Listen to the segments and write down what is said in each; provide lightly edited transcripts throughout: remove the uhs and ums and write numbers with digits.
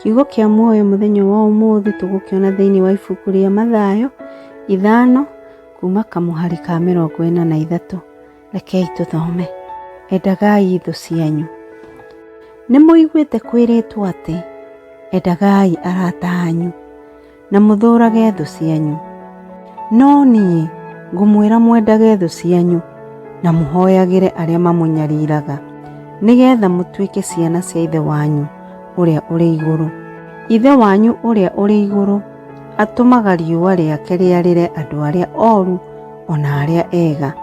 Kiugo kĩa muoyo mũthenya wa ũmũthĩ tũgũkĩona thĩinĩ wa ibuku rĩa Mathayo 5 kuma kamũhari ka 43. Rekei tũthome. Endagai thũ cianyu. Nĩmũiguĩte kwĩrĩtwo atĩ endagai arata anyu na mũthũrage thũ cianyu. No niĩ ngũmwĩra mwendage thũ cianyu na mũhoyagĩre arĩa mamũnyariraga, nĩgetha mũtuĩke ciana cia Ithe wanyu ũrĩa ũrĩ igũrũ. Ithe wanyu ũrĩa ũrĩ igũrũ atũmaga riũa rĩake rĩarĩre andũ arĩa oru ona arĩa ega,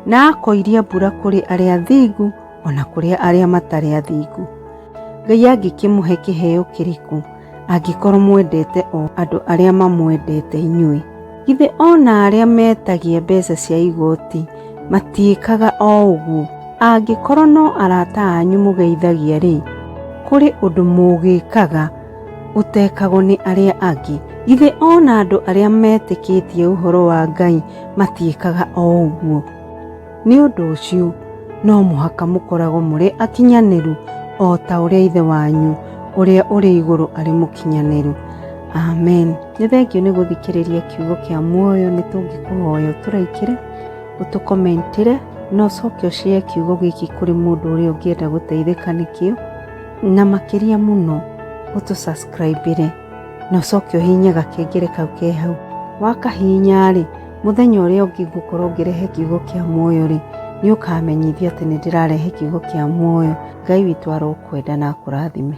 na akoiria mbura kũrĩ arĩa athingu ona kũrĩ arĩa matarĩ athingu. Ngai angĩkĩmũhe kĩheo kĩrĩkũ angĩkorwo mwendete o andũ arĩa mamwendete inyuĩ? Githĩ ona arĩa metagia mbeca cia igoti matiĩkaga o ũguo? Angĩkorwo no arata anyu mũgeithagia-rĩ, kũrĩ ũndũ mũgĩkaga ũtekagwo nĩ arĩa angĩ? Githĩ ona andũ arĩa metĩkĩtie ũhoro wa Ngai matiĩkaga o ũguo? Nĩ ũndũ ũcio no mũhaka mũkoragwo mũrĩ akinyanĩru o ta ũrĩa Ithe wanyu ũrĩa ũrĩ igũrũ arĩ mũkinyanĩru. Amen. Nĩ thengio nĩ gũthikĩrĩria kiugo kĩa muoyo. Nĩ tũngĩkũhoya ũtũraikĩre, ũtũkomentire, na ũcoke ũshare kiugo gĩkĩ kũrĩ mũndũ ũrĩa ũngĩenda gũteithĩka nĩkĩo, na makĩria mũno ũtũsubscribe-ire na ũcoke ũhihinye gakengere kau ke hau. Wakahihinya-rĩ, mũthenya ũrĩa ũngĩ ngũkorwo ngĩrehe kiugo kĩa muoyo-rĩ, nĩ ũkamenyithio atĩ nĩ ndĩrarehe kiugo kĩa muoyo. Ngai witũ arokwenda na akũrathime.